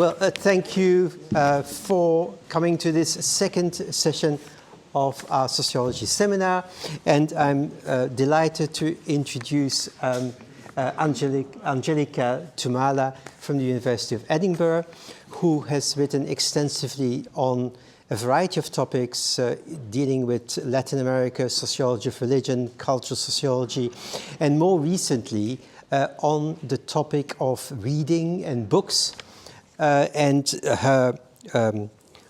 Well, thank you for coming to this second session of our sociology seminar, and I'm delighted to introduce Angélica Thumala from the University of Edinburgh, who has written extensively on a variety of topics dealing with Latin America, sociology of religion, cultural sociology, and more recently on the topic of reading and books. And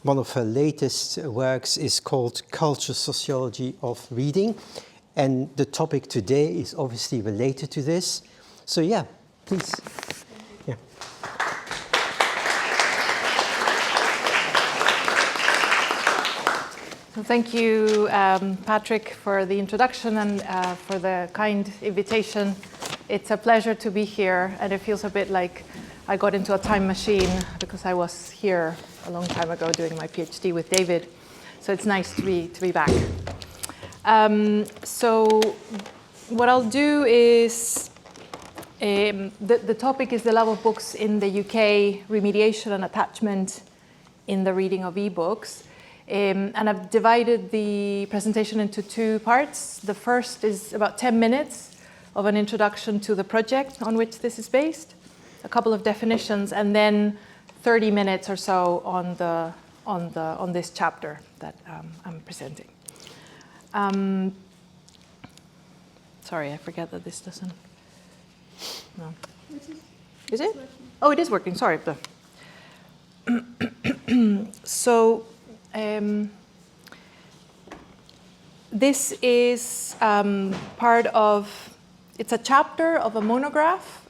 one of her latest works is called Cultural Sociology of Reading. And the topic today is obviously related to this. So yeah, please. Yeah. So thank you, Patrick, for the introduction and for the kind invitation. It's a pleasure to be here, and it feels a bit like I got into a time machine because I was here a long time ago doing my PhD with David. So it's nice to be back. So what I'll do is, the topic is the love of books in the UK, remediation and attachment in the reading of ebooks. And I've divided the presentation into two parts. The first is about 10 minutes of an introduction to the project on which this is based, a couple of definitions, and then 30 minutes or so on this chapter that I'm presenting. Sorry, I forget that this doesn't. No. Is it? Oh, it is working. Sorry. So this is part of. It's a chapter of a monograph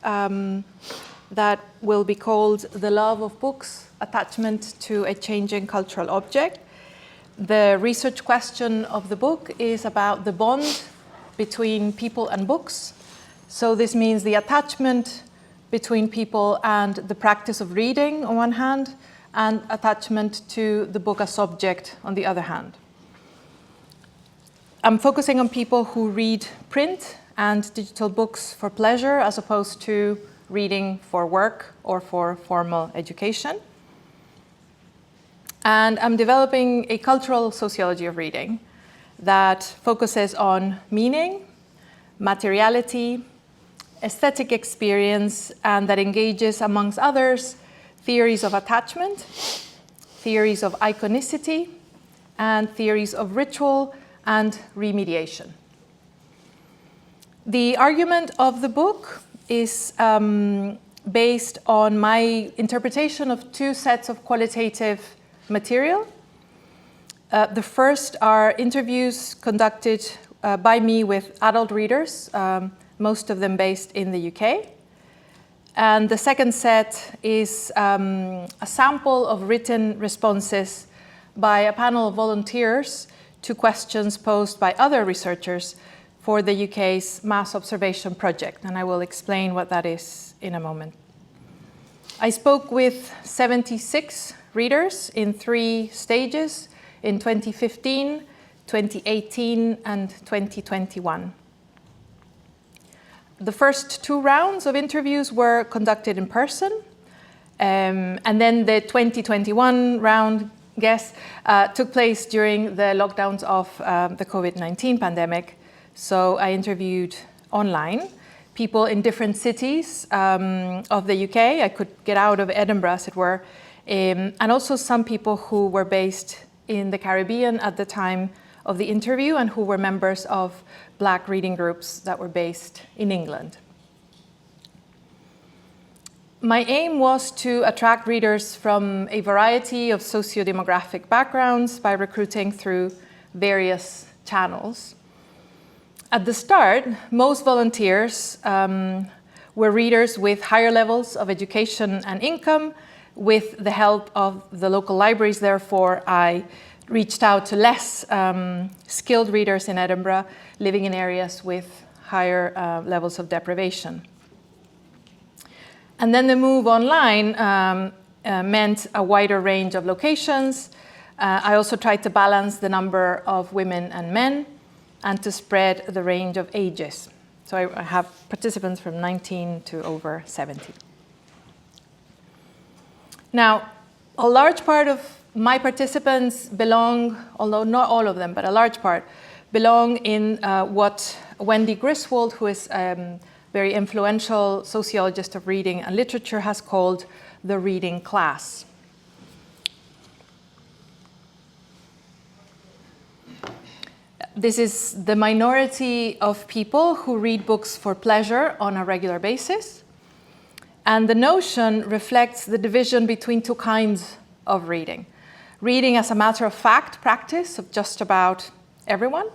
that will be called The Love of Books, Attachment to a Changing Cultural Object. The research question of the book is about the bond between people and books. So this means the attachment between people and the practice of reading on one hand, and attachment to the book as subject on the other hand. I'm focusing on people who read print and digital books for pleasure as opposed to reading for work or for formal education. And I'm developing a cultural sociology of reading that focuses on meaning, materiality, aesthetic experience, and that engages, amongst others, theories of attachment, theories of iconicity, and theories of ritual and remediation. The argument of the book is based on my interpretation of two sets of qualitative material. The first are interviews conducted by me with adult readers, most of them based in the UK. And the second set is a sample of written responses by a panel of volunteers to questions posed by other researchers for the UK's mass observation project, and I will explain what that is in a moment. I spoke with 76 readers in 3 stages in 2015, 2018, and 2021. The first 2 rounds of interviews were conducted in person, and then the 2021 round, took place during the lockdowns of the COVID-19 pandemic. So I interviewed online people in different cities of the UK. I could get out of Edinburgh, as it were, and also some people who were based in the Caribbean at the time of the interview and who were members of Black reading groups that were based in England. My aim was to attract readers from a variety of socio-demographic backgrounds by recruiting through various channels. At the start, most volunteers were readers with higher levels of education and income. With the help of the local libraries, therefore, I reached out to less skilled readers in Edinburgh living in areas with higher levels of deprivation. And then the move online meant a wider range of locations. I also tried to balance the number of women and men and to spread the range of ages. So I have participants from 19 to over 70. Now, a large part of my participants belong, although not all of them, but a large part, belong in what Wendy Griswold, who is a very influential sociologist of reading and literature, has called the reading class. This is the minority of people who read books for pleasure on a regular basis. And the notion reflects the division between two kinds of reading. Reading as a matter of fact practice of just about everyone,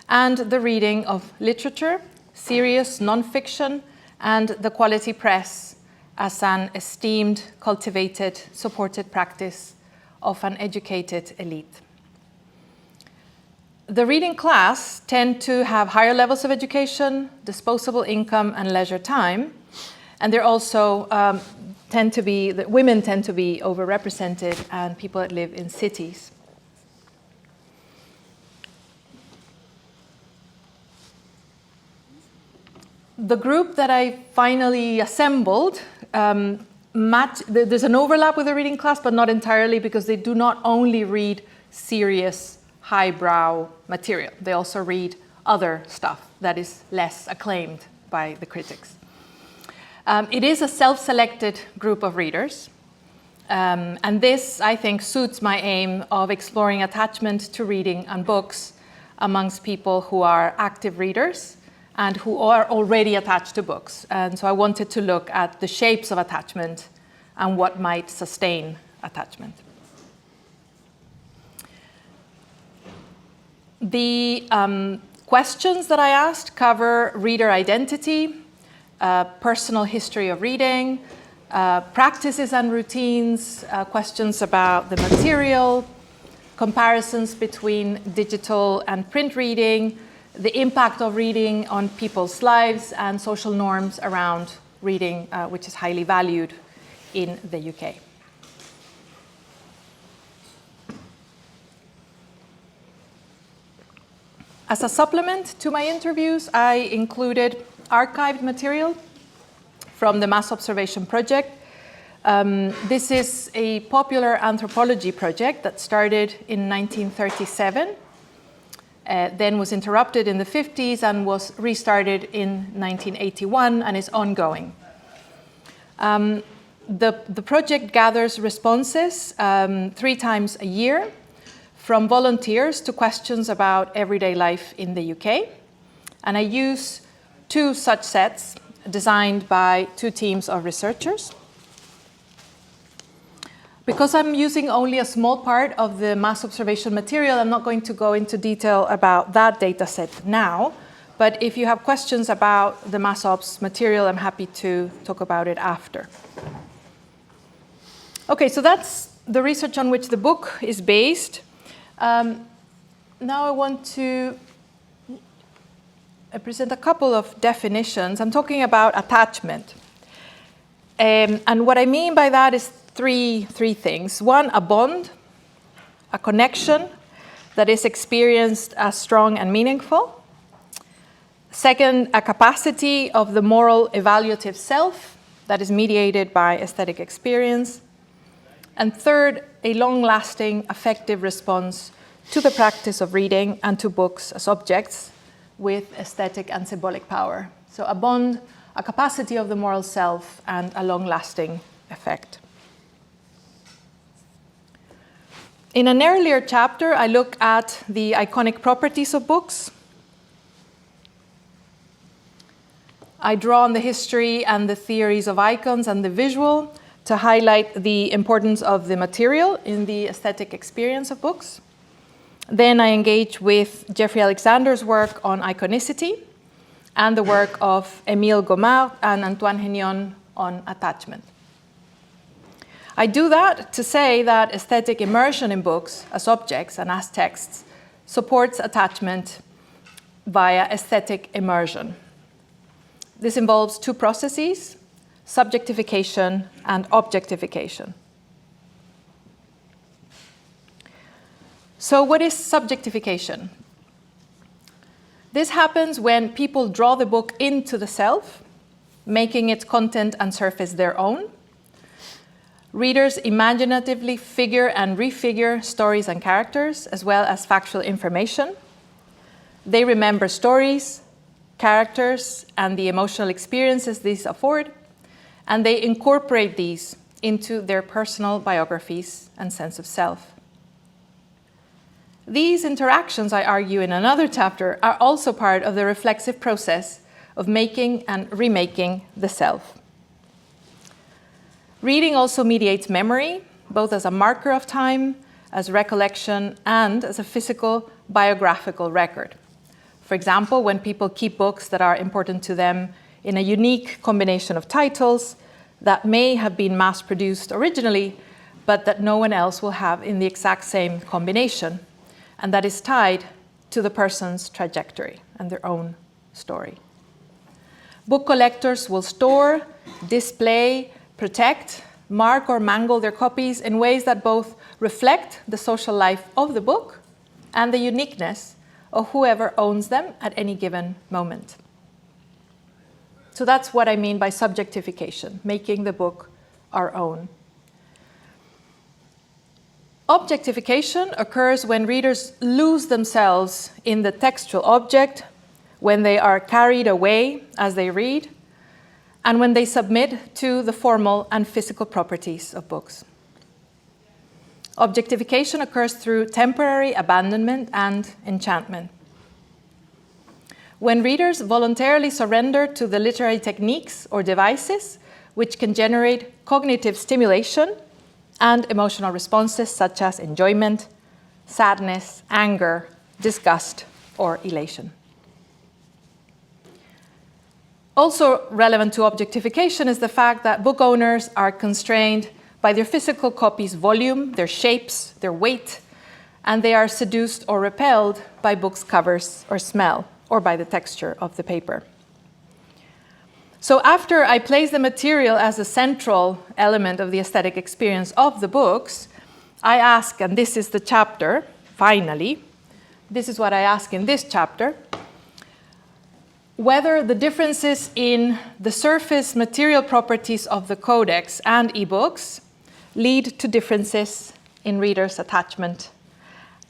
and the reading of literature, serious nonfiction, and the quality press as an esteemed, cultivated, supported practice of an educated elite. The reading class tend to have higher levels of education, disposable income, and leisure time. And they're also women tend to be overrepresented, and people that live in cities. The group that I finally assembled, there's an overlap with the reading class, but not entirely, because they do not only read serious, highbrow material. They also read other stuff that is less acclaimed by the critics. It is a self-selected group of readers, and this, I think, suits my aim of exploring attachment to reading and books amongst people who are active readers and who are already attached to books. And so I wanted to look at the shapes of attachment and what might sustain attachment. The questions that I asked cover reader identity, personal history of reading, practices and routines, questions about the material, comparisons between digital and print reading, the impact of reading on people's lives, and social norms around reading, which is highly valued in the UK. As a supplement to my interviews, I included archived material from the Mass Observation Project. This is a popular anthropology project that started in 1937, then was interrupted in the 50s and was restarted in 1981 and is ongoing. The project gathers responses 3 times a year from volunteers to questions about everyday life in the UK. And I use 2 such sets designed by 2 teams of researchers. Because I'm using only a small part of the mass observation material, I'm not going to go into detail about that data set now. But if you have questions about the mass ops material, I'm happy to talk about it after. Okay, so that's the research on which the book is based. Now I want to present a couple of definitions. I'm talking about attachment. And what I mean by that is three things. One, a bond, a connection that is experienced as strong and meaningful. Second, a capacity of the moral evaluative self that is mediated by aesthetic experience. And third, a long-lasting affective response to the practice of reading and to books as objects with aesthetic and symbolic power. So a bond, a capacity of the moral self, and a long-lasting effect. In an earlier chapter, I look at the iconic properties of books. I draw on the history and the theories of icons and the visual to highlight the importance of the material in the aesthetic experience of books. Then I engage with Jeffrey Alexander's work on iconicity and the work of Émile Gomard and Antoine Hénion on attachment. I do that to say that aesthetic immersion in books as objects and as texts supports attachment via aesthetic immersion. This involves 2 processes: subjectification and objectification. So what is subjectification? This happens when people draw the book into the self, making its content and surface their own. Readers imaginatively figure and refigure stories and characters, as well as factual information. They remember stories, characters, and the emotional experiences these afford, and they incorporate these into their personal biographies and sense of self. These interactions, I argue in another chapter, are also part of the reflexive process of making and remaking the self. Reading also mediates memory, both as a marker of time, as recollection, and as a physical biographical record. For example, when people keep books that are important to them in a unique combination of titles that may have been mass-produced originally, but that no one else will have in the exact same combination, and that is tied to the person's trajectory and their own story. Book collectors will store, display, protect, mark or mangle their copies in ways that both reflect the social life of the book and the uniqueness of whoever owns them at any given moment. So that's what I mean by subjectification, making the book our own. Objectification occurs when readers lose themselves in the textual object, when they are carried away as they read, and when they submit to the formal and physical properties of books. Objectification occurs through temporary abandonment and enchantment. When readers voluntarily surrender to the literary techniques or devices which can generate cognitive stimulation and emotional responses such as enjoyment, sadness, anger, disgust, or elation. Also relevant to objectification is the fact that book owners are constrained by their physical copy's volume, their shapes, their weight, and they are seduced or repelled by books' covers or smell, or by the texture of the paper. So after I place the material as a central element of the aesthetic experience of the books, I ask, and this is the chapter, finally, this is what I ask in this chapter, whether the differences in the surface material properties of the codex and ebooks lead to differences in readers' attachment,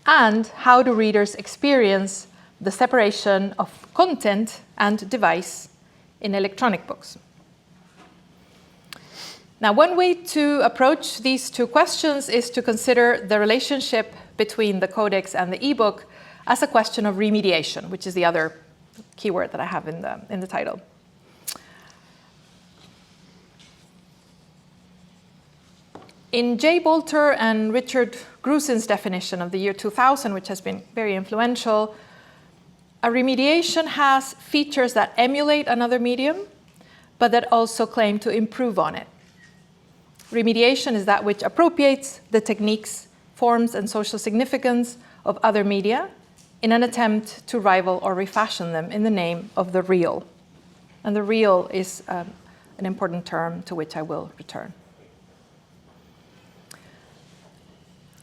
and how do readers experience the separation of content and device in electronic books. Now, one way to approach these two questions is to consider the relationship between the codex and the ebook as a question of remediation, which is the other keyword that I have in the title. In J. Bolter and Richard Grusin's definition of the year 2000, which has been very influential, a remediation has features that emulate another medium, but that also claim to improve on it. Remediation is that which appropriates the techniques, forms, and social significance of other media in an attempt to rival or refashion them in the name of the real. And the real is an important term to which I will return.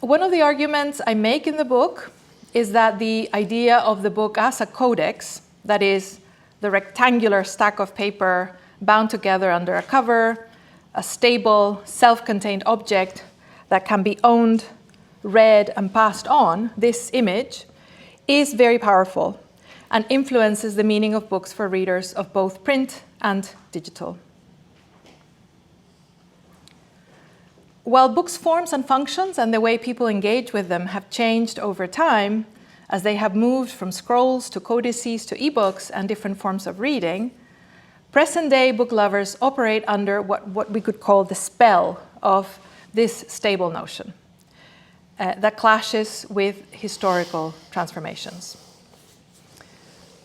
One of the arguments I make in the book is that the idea of the book as a codex, that is, the rectangular stack of paper bound together under a cover, a stable, self-contained object that can be owned, read, and passed on, this image, is very powerful and influences the meaning of books for readers of both print and digital. While books' forms and functions and the way people engage with them have changed over time, as they have moved from scrolls to codices to ebooks and different forms of reading, present-day book lovers operate under what we could call the spell of this stable notion that clashes with historical transformations.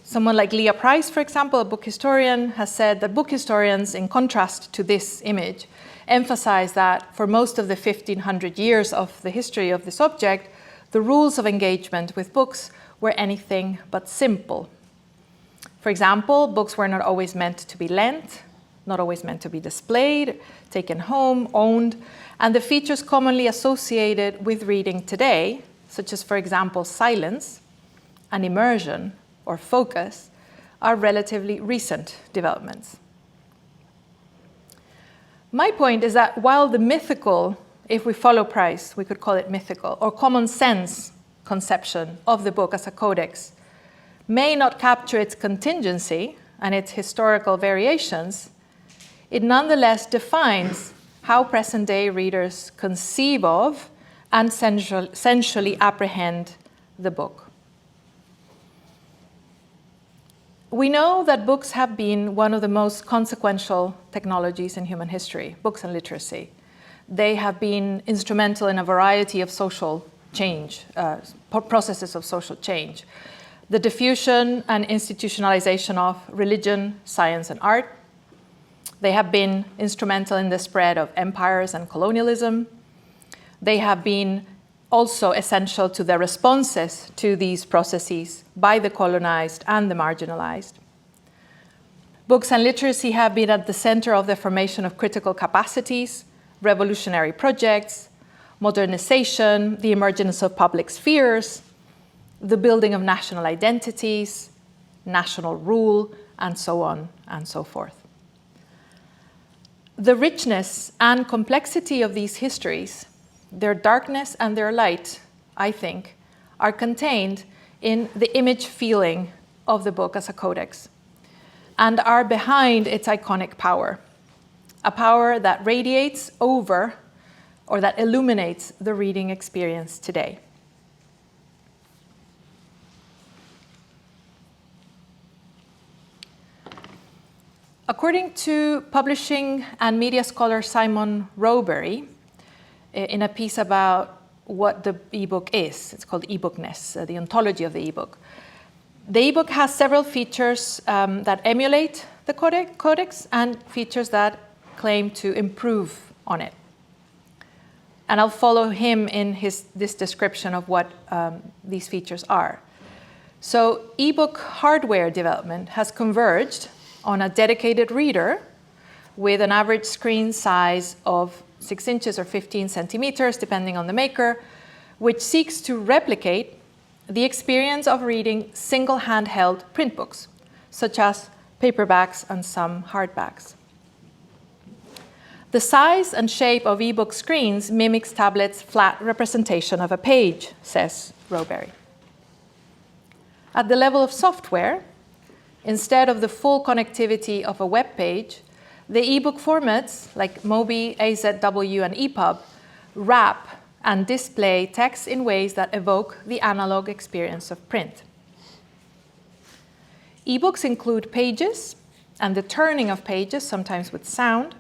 Someone like Leah Price, for example, a book historian, has said that book historians, in contrast to this image, emphasize that for most of the 1500 years of the history of this object, the rules of engagement with books were anything but simple. For example, books were not always meant to be lent, not always meant to be displayed, taken home, owned, and the features commonly associated with reading today, such as, for example, silence and immersion or focus, are relatively recent developments. My point is that while the mythical, if we follow Price, we could call it mythical, or common sense conception of the book as a codex may not capture its contingency and its historical variations, it nonetheless defines how present-day readers conceive of and sensually apprehend the book. We know that books have been one of the most consequential technologies in human history, books and literacy. They have been instrumental in a variety of social change, processes of social change. The diffusion and institutionalization of religion, science, and art. They have been instrumental in the spread of empires and colonialism. They have been also essential to the responses to these processes by the colonized and the marginalized. Books and literacy have been at the center of the formation of critical capacities, revolutionary projects, modernization, the emergence of public spheres, the building of national identities, national rule, and so on and so forth. The richness and complexity of these histories, their darkness and their light, I think, are contained in the image feeling of the book as a codex and are behind its iconic power, a power that radiates over or that illuminates the reading experience today. According to publishing and media scholar Simon Rowberry, in a piece about what the ebook is, it's called ebookness, the ontology of the ebook. The ebook has several features that emulate the codex and features that claim to improve on it. And I'll follow him in this description of what these features are. So ebook hardware development has converged on a dedicated reader with an average screen size of 6 inches or 15 centimeters, depending on the maker, which seeks to replicate the experience of reading single handheld print books, such as paperbacks and some hardbacks. The size and shape of ebook screens mimics tablets' flat representation of a page, says Rowberry. At the level of software, instead of the full connectivity of a web page, the ebook formats like MOBI, AZW, and EPUB wrap and display text in ways that evoke the analog experience of print. Ebooks include pages and the turning of pages, sometimes with sound,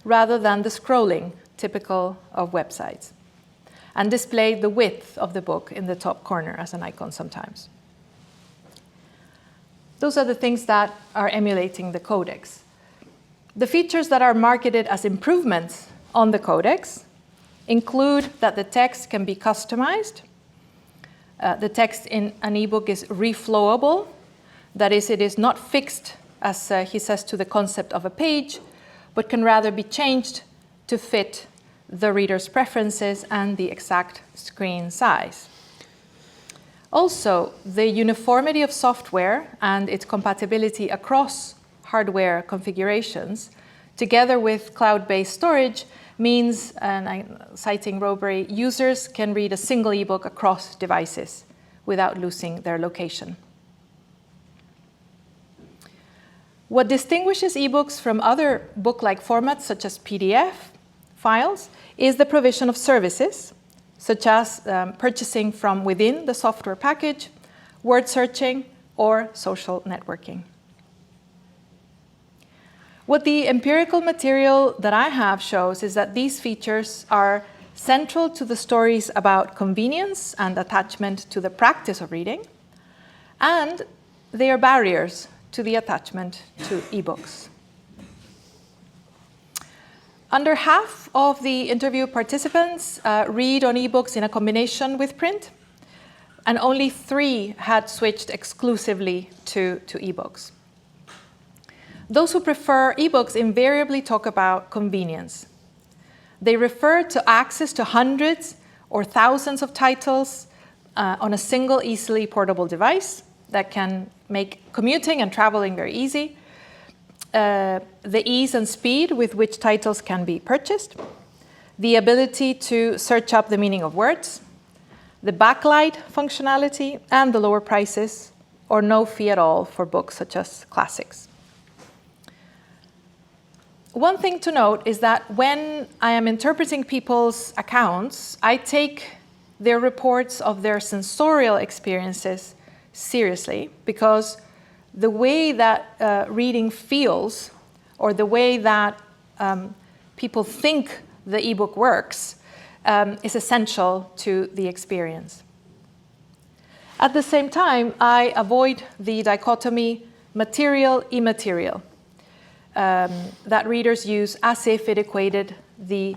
rather than the scrolling typical of websites, and display the width of the book in the top corner as an icon sometimes. Those are the things that are emulating the codex. The features that are marketed as improvements on the codex include that the text can be customized. The text in an ebook is reflowable. That is, it is not fixed, as he says, to the concept of a page, but can rather be changed to fit the reader's preferences and the exact screen size. Also, the uniformity of software and its compatibility across hardware configurations, together with cloud-based storage, means, and I'm citing Rowberry, users can read a single ebook across devices without losing their location. What distinguishes ebooks from other book-like formats, such as PDF files, is the provision of services, such as purchasing from within the software package, word searching, or social networking. What the empirical material that I have shows is that these features are central to the stories about convenience and attachment to the practice of reading, and they are barriers to the attachment to ebooks. Under half of the interview participants read on ebooks in a combination with print, and only 3 had switched exclusively to ebooks. Those who prefer ebooks invariably talk about convenience. They refer to access to hundreds or thousands of titles on a single easily portable device that can make commuting and traveling very easy. the ease and speed with which titles can be purchased, the ability to search up the meaning of words, the backlight functionality, and the lower prices, or no fee at all for books such as classics. One thing to note is that when I am interpreting people's accounts, I take their reports of their sensorial experiences seriously, because the way that reading feels, or the way that people think the ebook works, is essential to the experience. At the same time, I avoid the dichotomy material-immaterial that readers use as if it equated the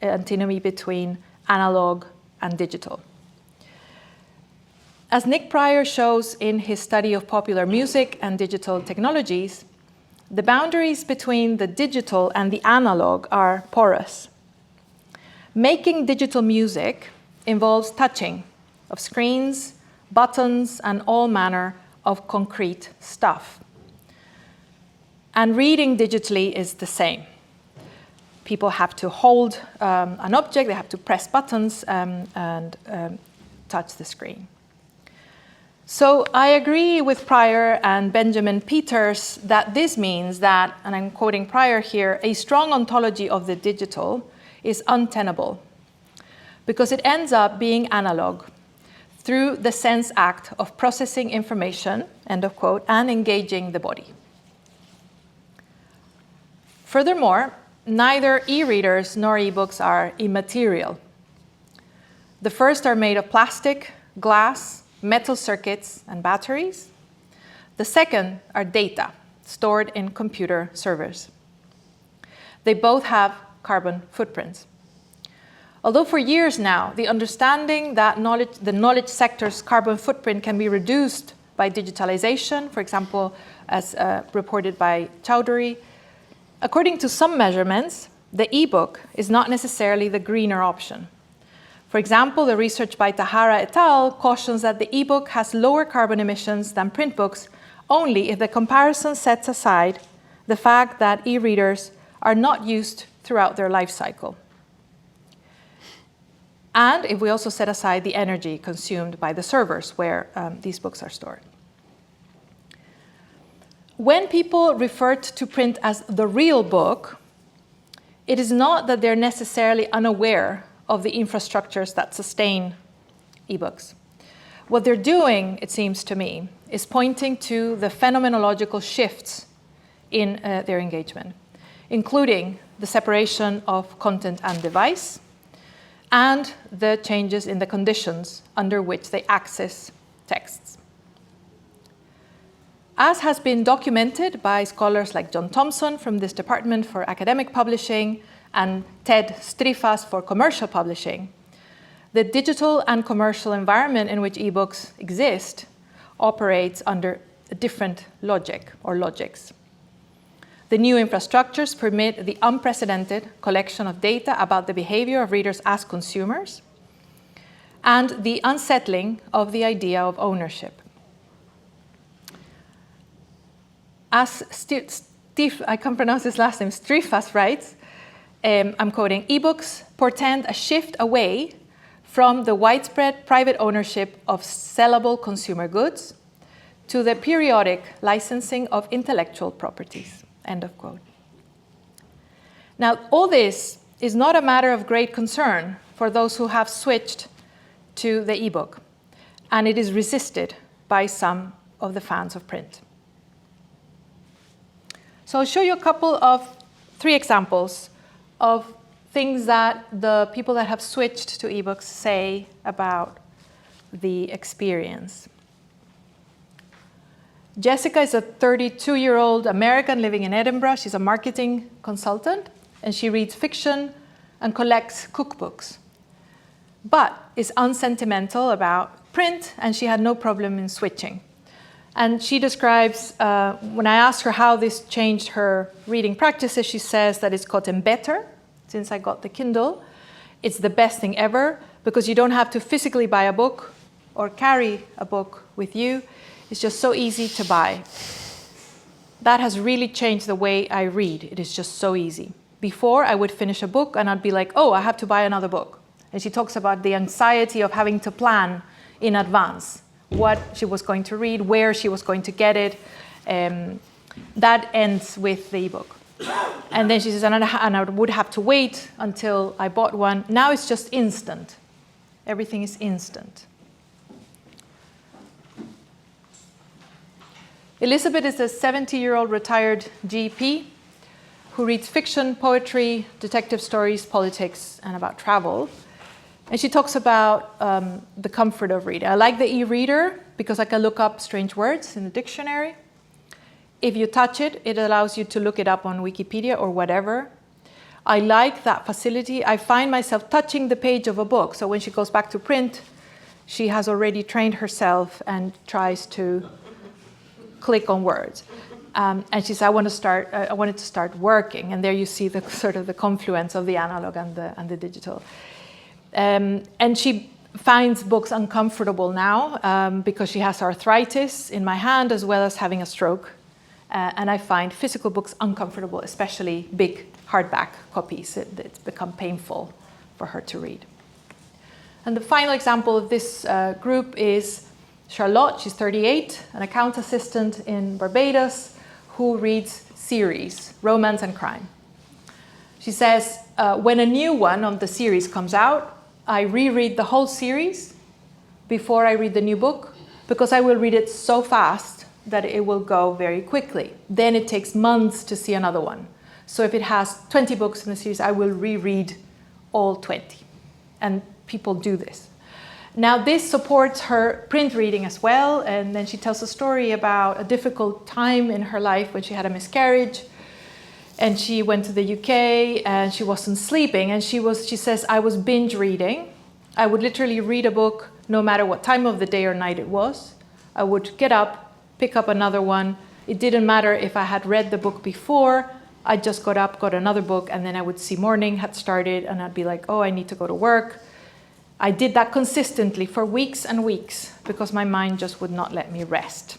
antinomy between analog and digital. As Nick Pryor shows in his study of popular music and digital technologies, the boundaries between the digital and the analog are porous. Making digital music involves touching of screens, buttons, and all manner of concrete stuff. And reading digitally is the same. People have to hold an object, they have to press buttons and touch the screen. So I agree with Pryor and Benjamin Peters that this means that, and I'm quoting Pryor here, a strong ontology of the digital is untenable because it ends up being analog through the sense act of processing information, end of quote, and engaging the body. Furthermore, neither e-readers nor e-books are immaterial. The first are made of plastic, glass, metal circuits, and batteries. The second are data stored in computer servers. They both have carbon footprints. Although for years now, the understanding that the knowledge sector's carbon footprint can be reduced by digitalization, for example, as reported by Chowdhury, according to some measurements, the e-book is not necessarily the greener option. For example, the research by Tahara et al. Cautions that the e-book has lower carbon emissions than print books only if the comparison sets aside the fact that e-readers are not used throughout their life cycle. And if we also set aside the energy consumed by the servers where these books are stored. When people refer to print as the real book, it is not that they're necessarily unaware of the infrastructures that sustain ebooks. What they're doing, it seems to me, is pointing to the phenomenological shifts in their engagement, including the separation of content and device, and the changes in the conditions under which they access texts. As has been documented by scholars like John Thompson from this Department for Academic Publishing and Ted Strifas for Commercial Publishing, the digital and commercial environment in which ebooks exist operates under a different logic or logics. The new infrastructures permit the unprecedented collection of data about the behavior of readers as consumers and the unsettling of the idea of ownership. As Steve, I can't pronounce his last name, Strifas writes, I'm quoting, ebooks portend a shift away from the widespread private ownership of sellable consumer goods to the periodic licensing of intellectual properties, end of quote. Now, all this is not a matter of great concern for those who have switched to the ebook, and it is resisted by some of the fans of print. So I'll show you three examples of things that the people that have switched to ebooks say about the experience. Jessica is a 32-year-old American living in Edinburgh. She's a marketing consultant, and she reads fiction and collects cookbooks, but is unsentimental about print, and she had no problem in switching. And she describes, when I asked her how this changed her reading practices, she says that it's gotten better since I got the Kindle. It's the best thing ever because you don't have to physically buy a book or carry a book with you. It's just so easy to buy. that has really changed the way I read. It is just so easy. Before, I would finish a book and I'd be like, oh, I have to buy another book. And she talks about the anxiety of having to plan in advance what she was going to read, where she was going to get it. That ends with the ebook. And then she says, and I would have to wait until I bought one. Now it's just instant. Everything is instant. Elizabeth is a 70-year-old retired GP who reads fiction, poetry, detective stories, politics, and about travel. And she talks about the comfort of reading. I like the e-reader because I can look up strange words in the dictionary. If you touch it, it allows you to look it up on Wikipedia or whatever. I like that facility. I find myself touching the page of a book. So when she goes back to print, she has already trained herself and tries to click on words. And she says, I wanted to start working. And there you see the sort of the confluence of the analog and the digital. And she finds books uncomfortable now because she has arthritis in my hand as well as having a stroke. And I find physical books uncomfortable, especially big hardback copies. It's become painful for her to read. And the final example of this group is Charlotte. She's 38, an account assistant in Barbados who reads series, romance and crime. She says, when a new one of the series comes out, I reread the whole series before I read the new book because I will read it so fast that it will go very quickly. Then it takes months to see another one. So if it has 20 books in the series, I will reread all 20. And people do this. Now this supports her print reading as well. And then she tells a story about a difficult time in her life when she had a miscarriage. And she went to the UK and she wasn't sleeping. And she says, I was binge reading. I would literally read a book no matter what time of the day or night it was. I would get up, pick up another one. It didn't matter if I had read the book before. I just got up, got another book, and then I would see morning had started, and I'd be like, oh, I need to go to work. I did that consistently for weeks and weeks because my mind just would not let me rest.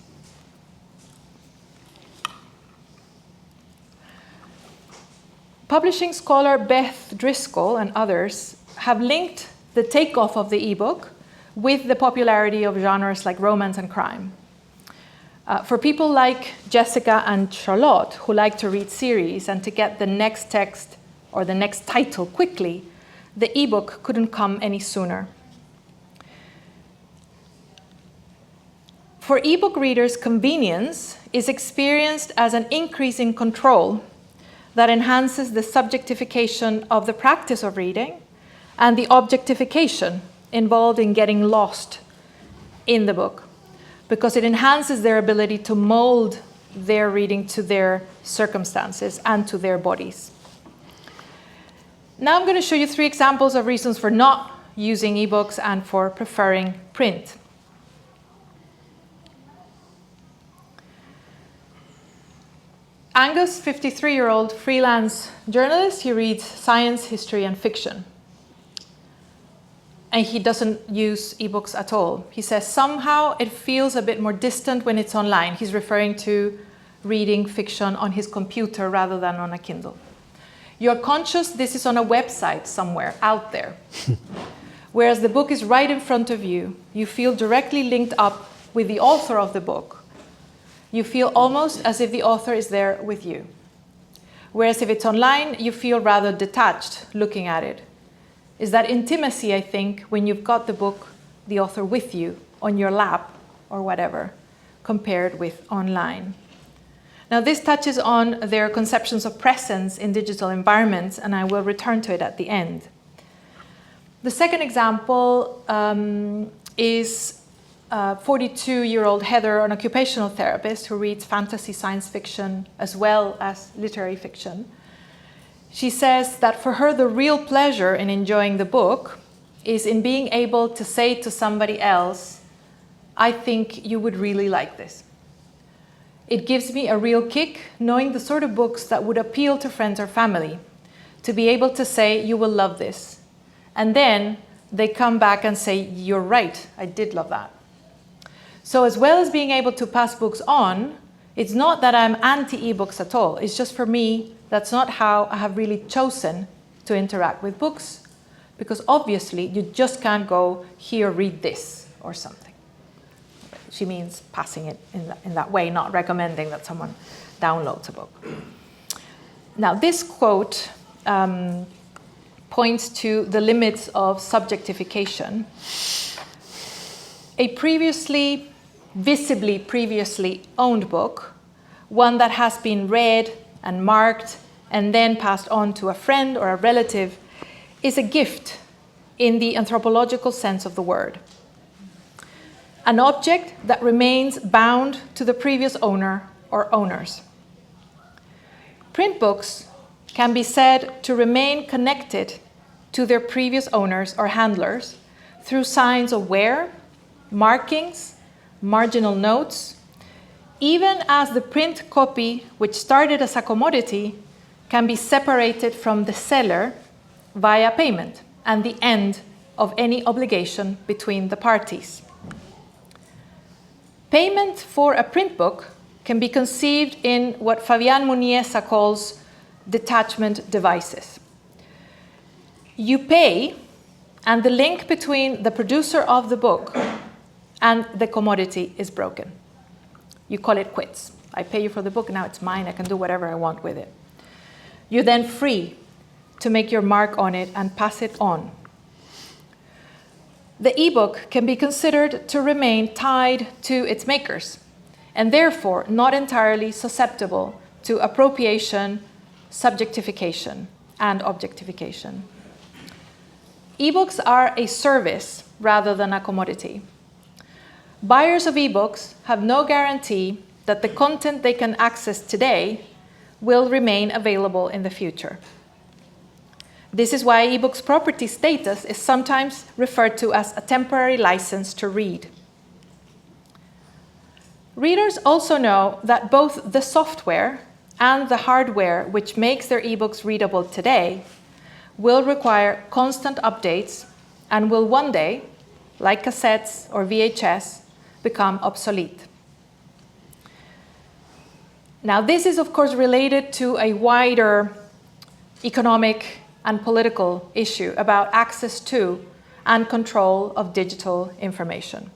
Publishing scholar Beth Driscoll and others have linked the takeoff of the ebook with the popularity of genres like romance and crime. For people like Jessica and Charlotte, who like to read series and to get the next text or the next title quickly, the ebook couldn't come any sooner. For ebook readers, convenience is experienced as an increase in control that enhances the subjectification of the practice of reading and the objectification involved in getting lost in the book, because it enhances their ability to mold their reading to their circumstances and to their bodies. Now I'm going to show you 3 examples of reasons for not using ebooks and for preferring print. Angus, 53-year-old freelance journalist, he reads science, history, and fiction. And he doesn't use ebooks at all. He says somehow it feels a bit more distant when it's online. He's referring to reading fiction on his computer rather than on a Kindle. You're conscious this is on a website somewhere out there. Whereas the book is right in front of you. You feel directly linked up with the author of the book. You feel almost as if the author is there with you. Whereas if it's online, you feel rather detached looking at it. Is that intimacy, I think, when you've got the book, the author with you on your lap or whatever, compared with online. Now this touches on their conceptions of presence in digital environments, and I will return to it at the end. The second example is 42-year-old Heather, an occupational therapist who reads fantasy science fiction as well as literary fiction. She says that for her, the real pleasure in enjoying the book is in being able to say to somebody else, I think you would really like this. It gives me a real kick knowing the sort of books that would appeal to friends or family, to be able to say, you will love this. And then they come back and say, you're right, I did love that. So as well as being able to pass books on, It's not that I'm anti-ebooks at all. It's just for me, that's not how I have really chosen to interact with books, because obviously you just can't go, here, read this or something. She means passing it in that way, not recommending that someone downloads a book. Now, this quote points to the limits of subjectification. A visibly previously owned book, one that has been read and marked and then passed on to a friend or a relative, is a gift in the anthropological sense of the word. An object that remains bound to the previous owner or owners. Print books can be said to remain connected to their previous owners or handlers through signs of wear, markings, marginal notes, even as the print copy, which started as a commodity, can be separated from the seller via payment and the end of any obligation between the parties. Payment for a print book can be conceived in what Fabian Muniesa calls detachment devices. You pay, and the link between the producer of the book and the commodity is broken. You call it quits. I pay you for the book, now it's mine, I can do whatever I want with it. You're then free to make your mark on it and pass it on. The ebook can be considered to remain tied to its makers, and therefore not entirely susceptible to appropriation, subjectification, and objectification. Ebooks are a service rather than a commodity. Buyers of ebooks have no guarantee that the content they can access today will remain available in the future. This is why ebooks' property status is sometimes referred to as a temporary license to read. Readers also know that both the software and the hardware which makes their ebooks readable today will require constant updates and will one day, like cassettes or VHS, become obsolete. Now, this is of course related to a wider economic and political issue about access to and control of digital information.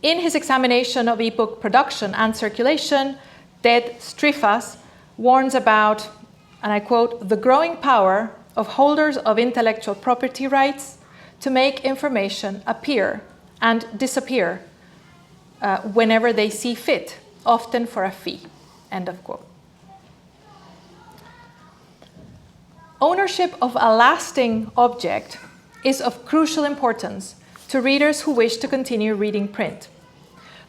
In his examination of ebook production and circulation, Ted Strifas warns about, and I quote, the growing power of holders of intellectual property rights to make information appear and disappear whenever they see fit, often for a fee, end of quote. Ownership of a lasting object is of crucial importance to readers who wish to continue reading print,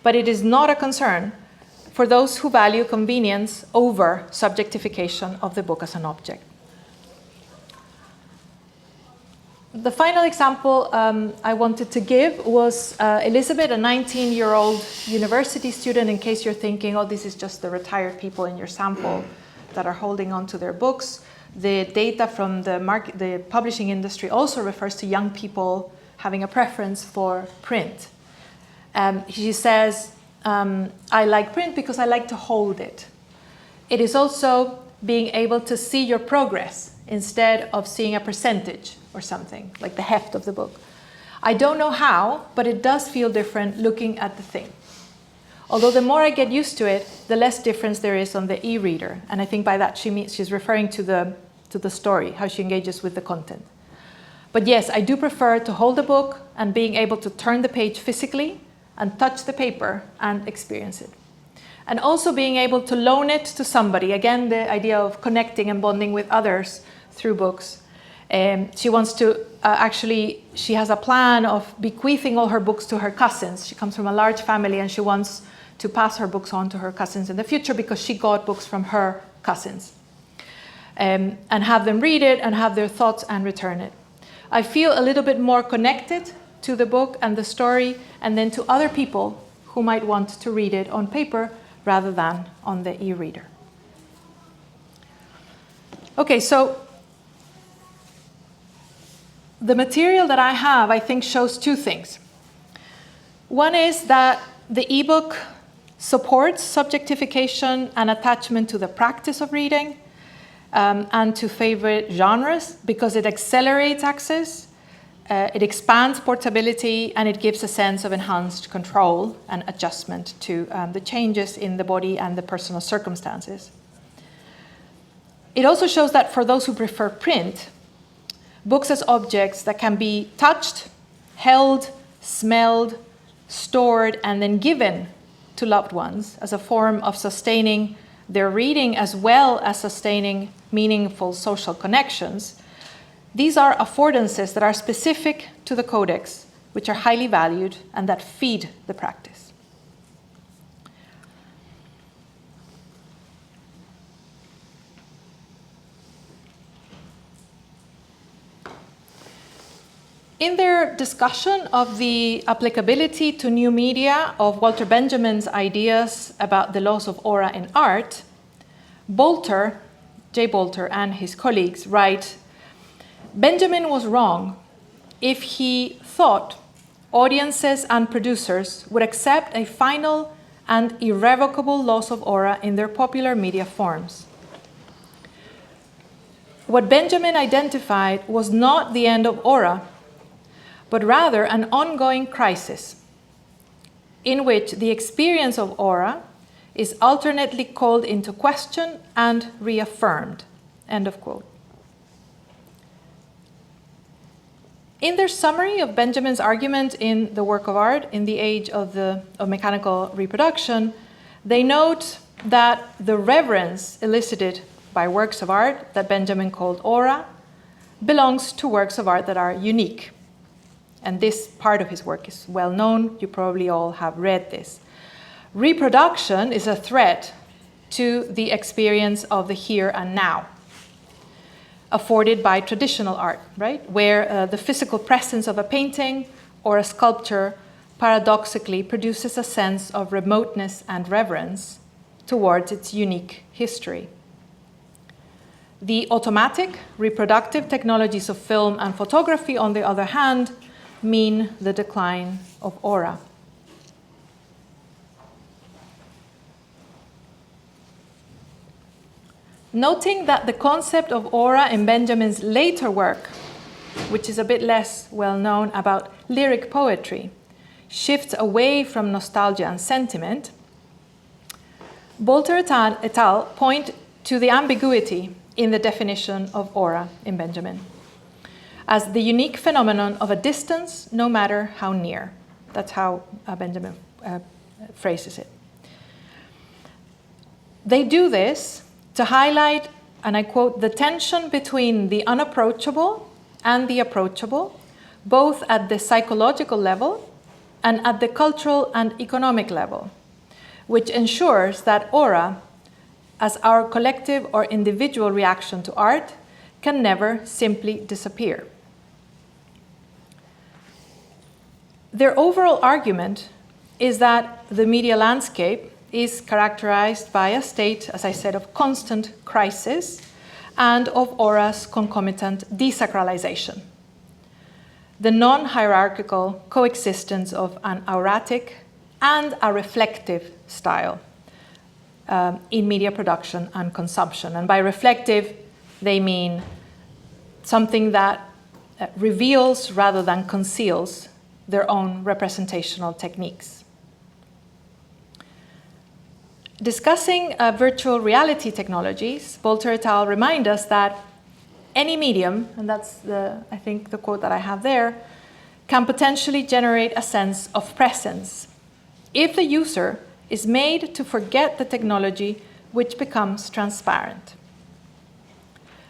but it is not a concern for those who value convenience over subjectification of the book as an object. The final example I wanted to give was Elizabeth, a 19-year-old university student, in case you're thinking, oh, this is just the retired people in your sample that are holding on to their books. The data from the publishing industry also refers to young people having a preference for print. She says, I like print because I like to hold it. It is also being able to see your progress instead of seeing a percentage or something, like the heft of the book. I don't know how, but it does feel different looking at the thing. Although the more I get used to it, the less difference there is on the e-reader. And I think by that she's referring to the story, how she engages with the content. But yes, I do prefer to hold the book and being able to turn the page physically and touch the paper and experience it. And also being able to loan it to somebody. Again, the idea of connecting and bonding with others through books. She wants to, she has a plan of bequeathing all her books to her cousins. She comes from a large family and she wants to pass her books on to her cousins in the future because she got books from her cousins. And have them read it and have their thoughts and return it. I feel a little bit more connected to the book and the story and then to other people who might want to read it on paper rather than on the e-reader. Okay, so the material that I have, I think, shows two things. One is that the ebook supports subjectification and attachment to the practice of reading, and to favorite genres because it accelerates access, it expands portability, and it gives a sense of enhanced control and adjustment to the changes in the body and the personal circumstances. It also shows that for those who prefer print, books as objects that can be touched, held, smelled, stored, and then given to loved ones as a form of sustaining their reading as well as sustaining meaningful social connections. These are affordances that are specific to the codex, which are highly valued and that feed the practice. In their discussion of the applicability to new media of Walter Benjamin's ideas about the laws of aura in art, J. Bolter and his colleagues write, Benjamin was wrong if he thought audiences and producers would accept a final and irrevocable loss of aura in their popular media forms. What Benjamin identified was not the end of aura, but rather an ongoing crisis in which the experience of aura is alternately called into question and reaffirmed. End of quote. In their summary of Benjamin's argument in The Work of Art in the Age of Mechanical Reproduction, they note that the reverence elicited by works of art that Benjamin called aura belongs to works of art that are unique. And this part of his work is well known. You probably all have read this. Reproduction is a threat to the experience of the here and now, afforded by traditional art, right? Where the physical presence of a painting or a sculpture paradoxically produces a sense of remoteness and reverence towards its unique history. The automatic, reproductive technologies of film and photography, on the other hand, mean the decline of aura. Noting that the concept of aura in Benjamin's later work, which is a bit less well known, about lyric poetry, shifts away from nostalgia and sentiment, Bolter et al. Point to the ambiguity in the definition of aura in Benjamin as the unique phenomenon of a distance, no matter how near. That's how Benjamin phrases it. They do this to highlight, and I quote, the tension between the unapproachable and the approachable, both at the psychological level and at the cultural and economic level, which ensures that aura, as our collective or individual reaction to art, can never simply disappear. Their overall argument is that the media landscape is characterized by a state, as I said, of constant crisis and of aura's concomitant desacralization. The non-hierarchical coexistence of an auratic and a reflective style in media production and consumption. And by reflective, they mean something that reveals rather than conceals their own representational techniques. Discussing virtual reality technologies, Bolter et al. Remind us that any medium, and that's I think the quote that I have there, can potentially generate a sense of presence if the user is made to forget the technology, which becomes transparent.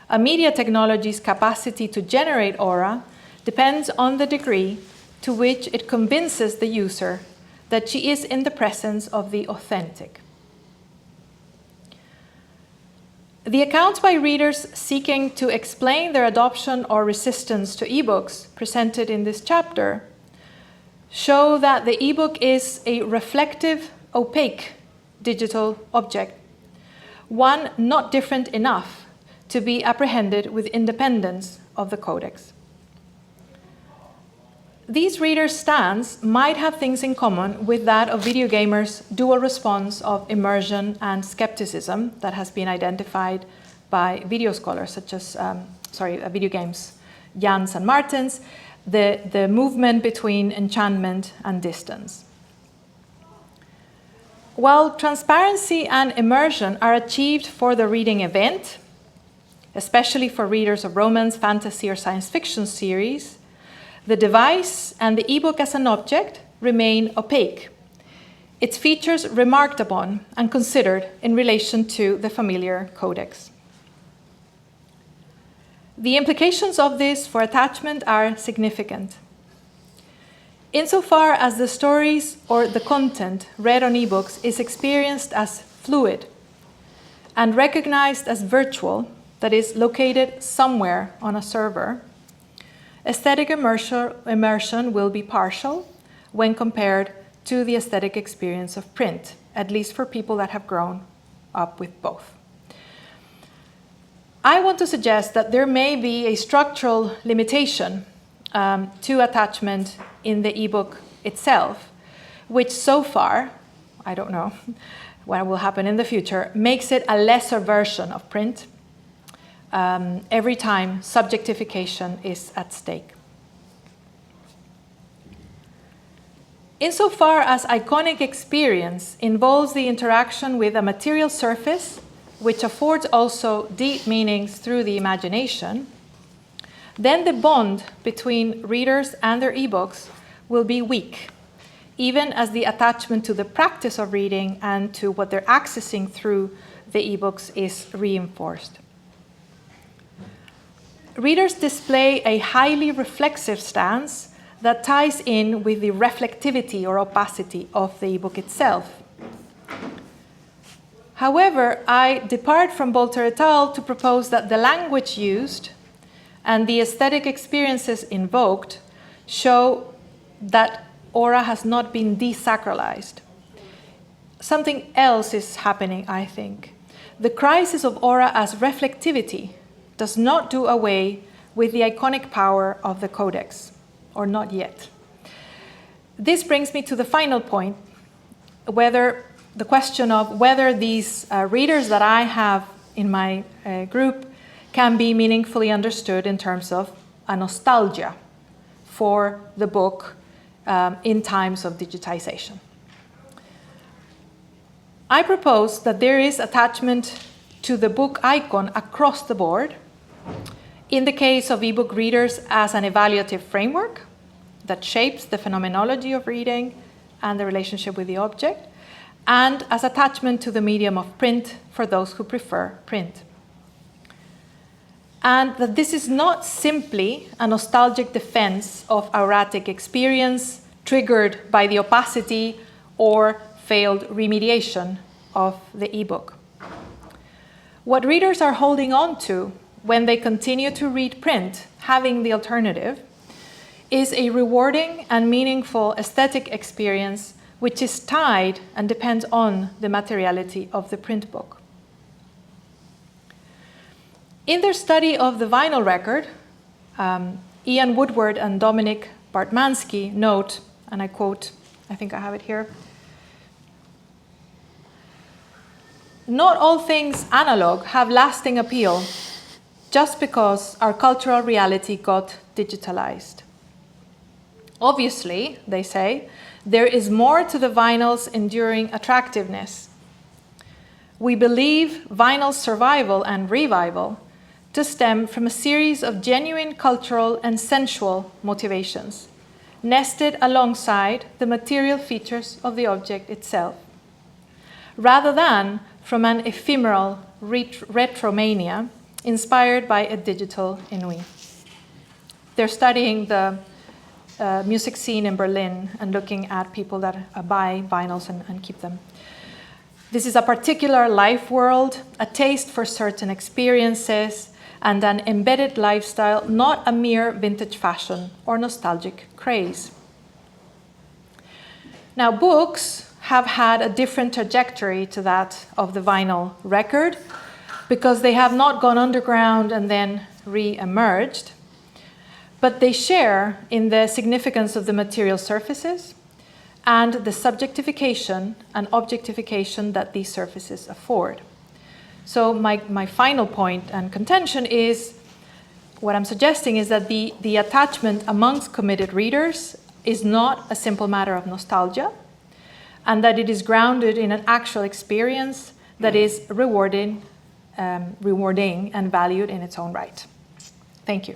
A media technology's capacity to generate aura depends on the degree to which it convinces the user that she is in the presence of the authentic. The accounts by readers seeking to explain their adoption or resistance to ebooks presented in this chapter show that the ebook is a reflective, opaque digital object, one not different enough to be apprehended with independence of the codex. These readers' stands might have things in common with that of video gamers' dual response of immersion and skepticism that has been identified by video scholars such as, video games, Jans and Martens, the movement between enchantment and distance. While transparency and immersion are achieved for the reading event, especially for readers of romance, fantasy, or science fiction series, the device and the ebook as an object remain opaque, its features remarked upon and considered in relation to the familiar codex. The implications of this for attachment are significant. Insofar as the stories or the content read on ebooks is experienced as fluid and recognized as virtual, that is, located somewhere on a server, aesthetic immersion will be partial when compared to the aesthetic experience of print, at least for people that have grown up with both. I want to suggest that there may be a structural limitation to attachment in the ebook itself, which so far, I don't know what will happen in the future, makes it a lesser version of print every time subjectification is at stake. Insofar as iconic experience involves the interaction with a material surface, which affords also deep meanings through the imagination, then the bond between readers and their ebooks will be weak, even as the attachment to the practice of reading and to what they're accessing through the ebooks is reinforced. Readers display a highly reflexive stance that ties in with the reflectivity or opacity of the ebook itself. However, I depart from Bolter et al. To propose that the language used and the aesthetic experiences invoked show that aura has not been desacralized. Something else is happening, I think. The crisis of aura as reflectivity does not do away with the iconic power of the codex, or not yet. This brings me to the final point, the question of whether these readers that I have in my group can be meaningfully understood in terms of a nostalgia for the book in times of digitization. I propose that there is attachment to the book icon across the board, in the case of ebook readers as an evaluative framework that shapes the phenomenology of reading and the relationship with the object, and as attachment to the medium of print for those who prefer print. And that this is not simply a nostalgic defense of auratic experience triggered by the opacity or failed remediation of the ebook. What readers are holding on to when they continue to read print, having the alternative, is a rewarding and meaningful aesthetic experience which is tied and depends on the materiality of the print book. In their study of the vinyl record, Ian Woodward and Dominic Bartmansky note, and I quote, I think I have it here, "Not all things analog have lasting appeal just because our cultural reality got digitalized. Obviously," they say, "there is more to the vinyl's enduring attractiveness. We believe vinyl's survival and revival to stem from a series of genuine cultural and sensual motivations, nested alongside the material features of the object itself, rather than from an ephemeral retromania inspired by a digital ennui." They're studying the music scene in Berlin and looking at people that buy vinyls and keep them. "This is a particular life world, a taste for certain experiences, and an embedded lifestyle, not a mere vintage fashion or nostalgic craze." Now, books have had a different trajectory to that of the vinyl record because they have not gone underground and then re-emerged, but they share in the significance of the material surfaces and the subjectification and objectification that these surfaces afford. So my final point and contention is, what I'm suggesting is that the attachment amongst committed readers is not a simple matter of nostalgia, and that it is grounded in an actual experience that is rewarding and valued in its own right. Thank you.